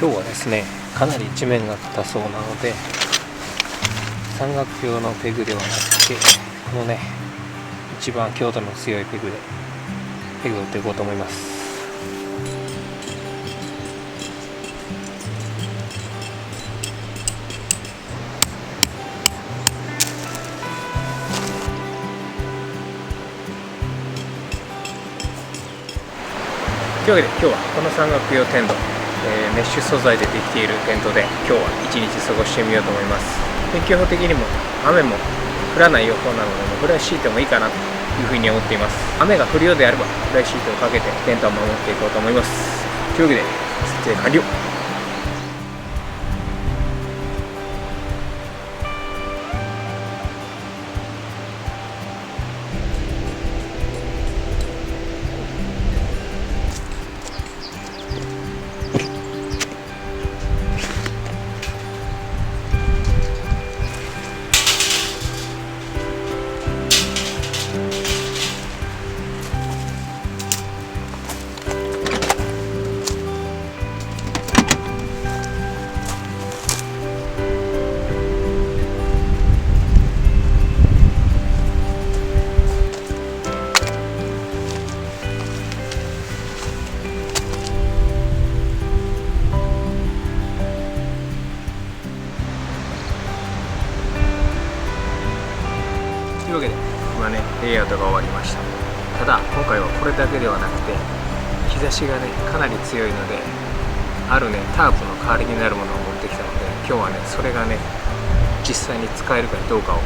今日はですね、かなり地面が硬そうなので、三角用のペグではなくて、このね、一番強度の強いペグでペグを打っていこうと思います。というわけで今日はこの三角用テント、メッシュ素材でできているテントで今日は一日過ごしてみようと思います。天気予報的にも雨も降らない予報なので、フライシートもいいかなというふうに思っています。雨が降るようであればフライシートをかけてテントを守っていこうと思います。というわけで撮影完了。というわけで今ねレイアウトが終わりました。ただ今回はこれだけではなくて日差しがねかなり強いので、あるねタープの代わりになるものを持ってきたので、今日はねそれがね実際に使えるかどうかを、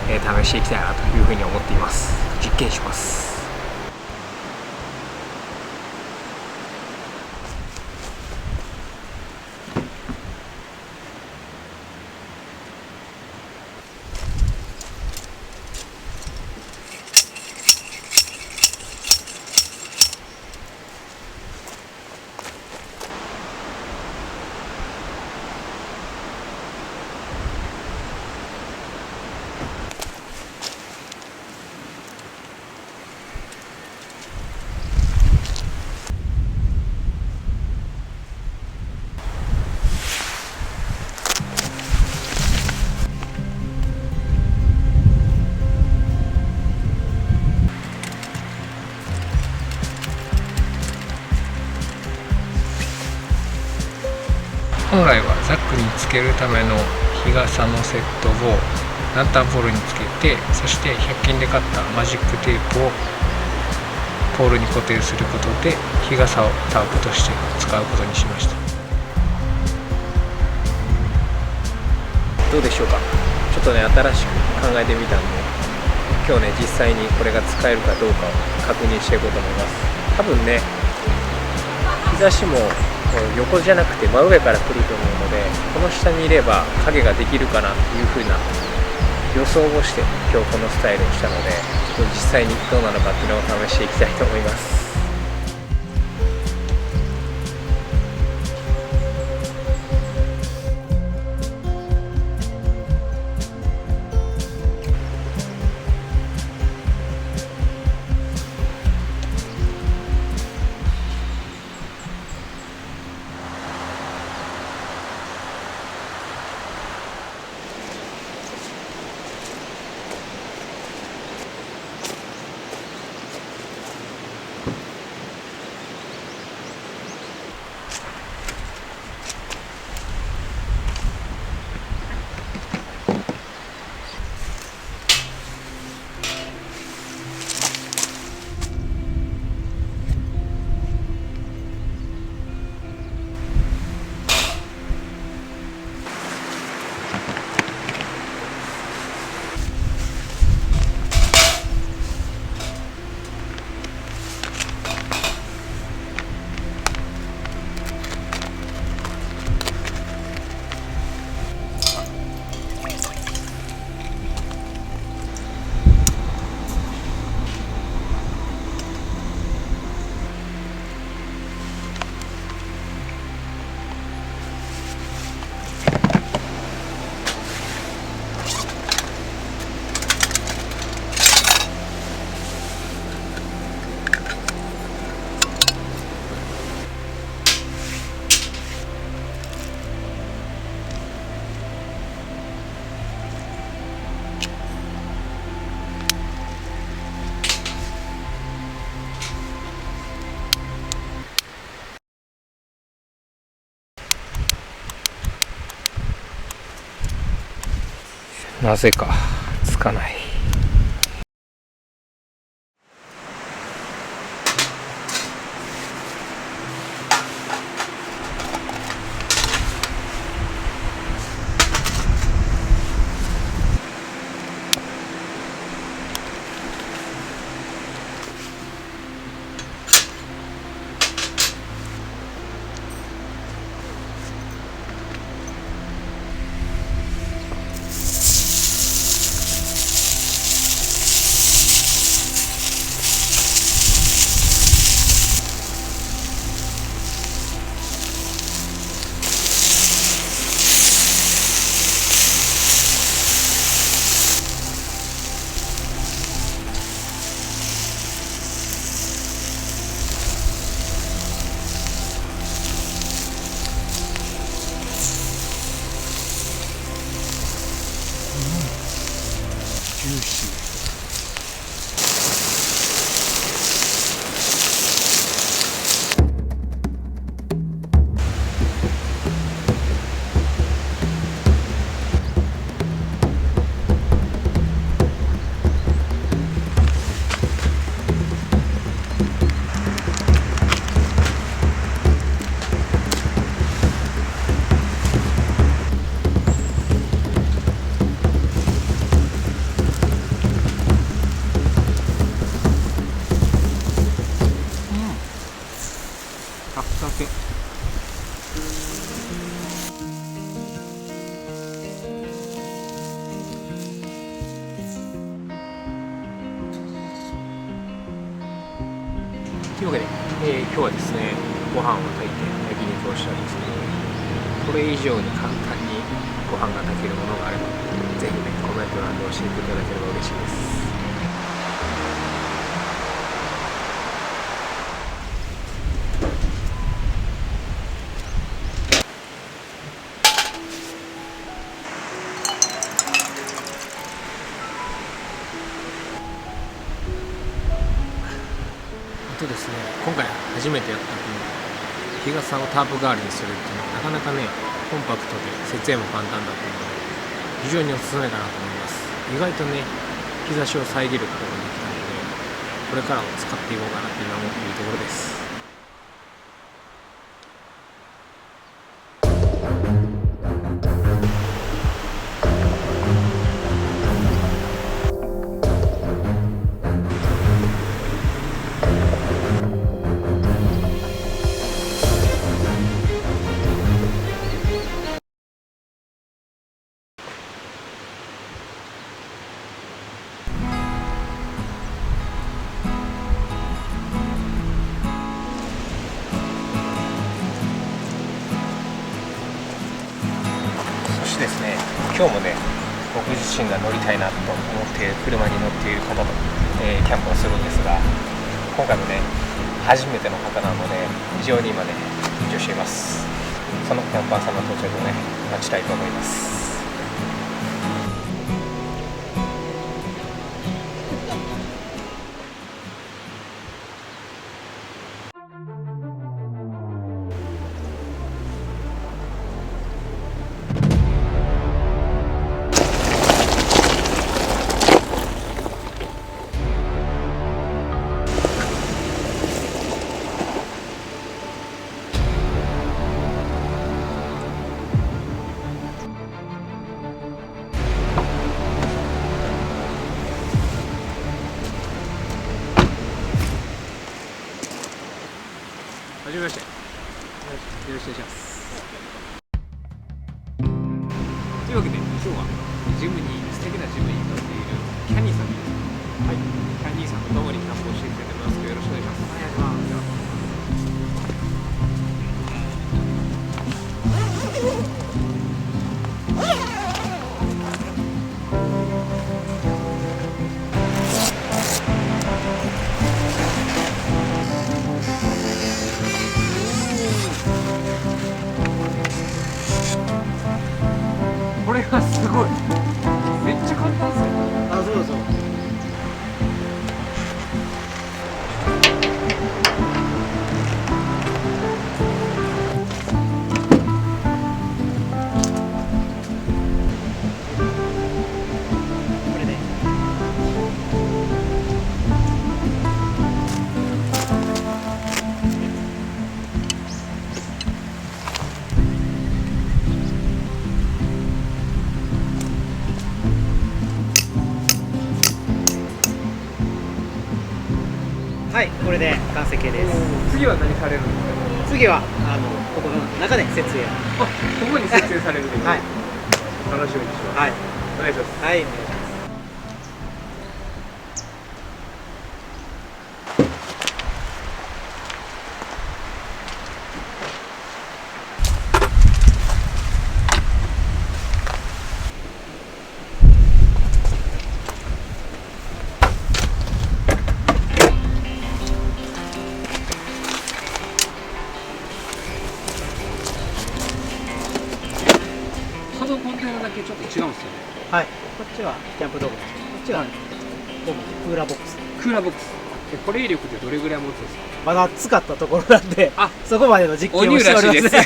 試していきたいなというふうに思っています。実験します。本来はザックにつけるための日傘のセットをランタンポールにつけて、そして100均で買ったマジックテープをポールに固定することで日傘をタープとして使うことにしました。どうでしょうか。ちょっとね新しく考えてみたんで、今日ね実際にこれが使えるかどうかを確認していこうと思います。多分ね日差しも横じゃなくて真上から来ると思うので、この下にいれば影ができるかなというふうな予想をして今日このスタイルをしたので、ちょっと実際にどうなのかっていうのを試していきたいと思います。なぜかつかない。ジューシー。炊きたて。というわけで、今日はですね、ご飯を炊いて焼肉をしたんですけど、これ以上に簡単にご飯が炊けるものがあれば、ぜひね、コメント欄で教えていただければ嬉しいです。ですね、今回初めてやったこの日傘をタープ代わりにするっていうのはなかなかねコンパクトで設営も簡単だと思うので非常におすすめかなと思います。意外とね日差しを遮ることができたのでこれからも使っていこうかなって今思っているところです。ですね、今日もね僕自身が乗りたいなと思って車に乗っている方と、キャンプをするんですが、今回もね初めての方なので非常に今ね緊張しています。そのキャンパーさんの到着をね待ちたいと思います。はじめまして。よろしくお願いします。というわけで今日はジムに素敵なジムに通っているキャニーさんに、はい、キャニーさんと共にキャンプをしていきたいと思います。よろしくお願いします。お願いします。これがすごい。めっちゃ簡単ですよ。あ、そうそう。はい、これで完成形です。次は何されるんですか？次はここの中で設営。ここに設営されるという。はい。楽しみにします。はい。お願いします。はい、お願いします。可動コンテナだけちょっと違うんですよね。はい、こっちはキャンプ道具、こっちはクーラーボックス。クーラーボックス。保冷力ってどれぐらい持つんですか？まだ使ったところなんで、そこまでの実験をしております。じゃあ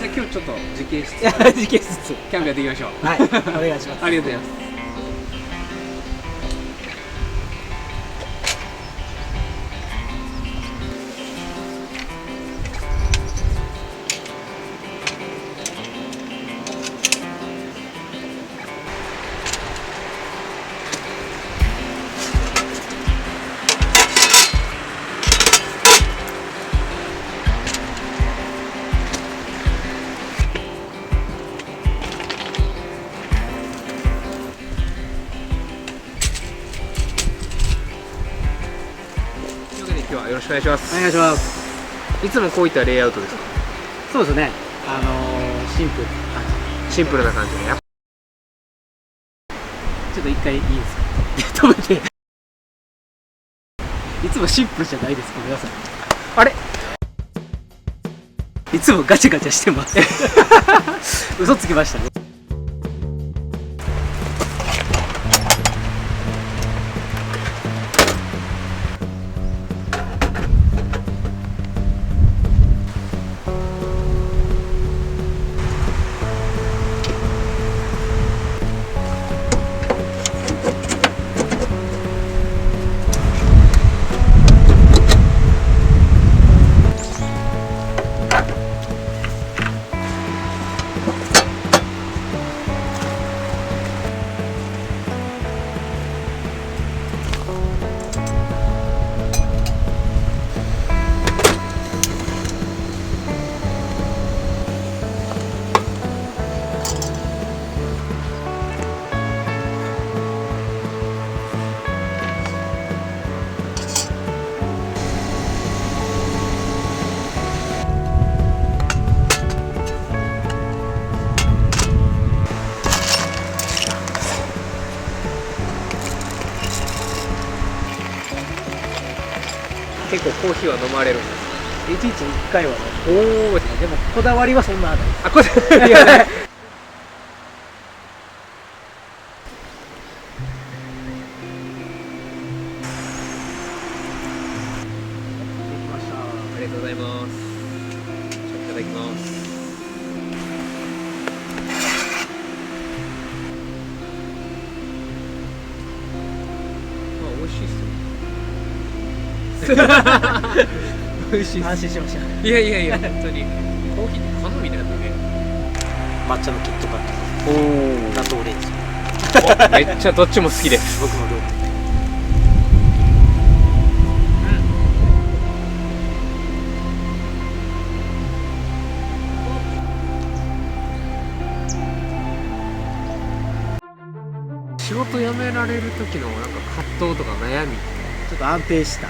今日ちょっと実験室実験室キャンプやっていきましょう。はい、お願いします。ありがとうございます。今日はよろしくお願いします。お願いします。いつもこういったレイアウトですか？そうですね。シンプル。シンプルな感じで。ちょっと一回いいですか？止めて。いつもシンプルじゃないですか、皆さん。あれ？いつもガチャガチャしてます。嘘つきましたね。結構コーヒーは飲まれるんですか？1日1回はね。おお。でもこだわりはそんなない。こだわりはない。ありがとうございます。いただきます。美味しいっすよ。美味しいっす。安心しました。いやいやいや、本当にコーヒーって好みなんだね。抹茶のキットカット。おお。納豆オレンジ。めっちゃどっちも好きです。僕もどう？仕事辞められる時のなんか葛藤とか悩み。ちょっと安定した。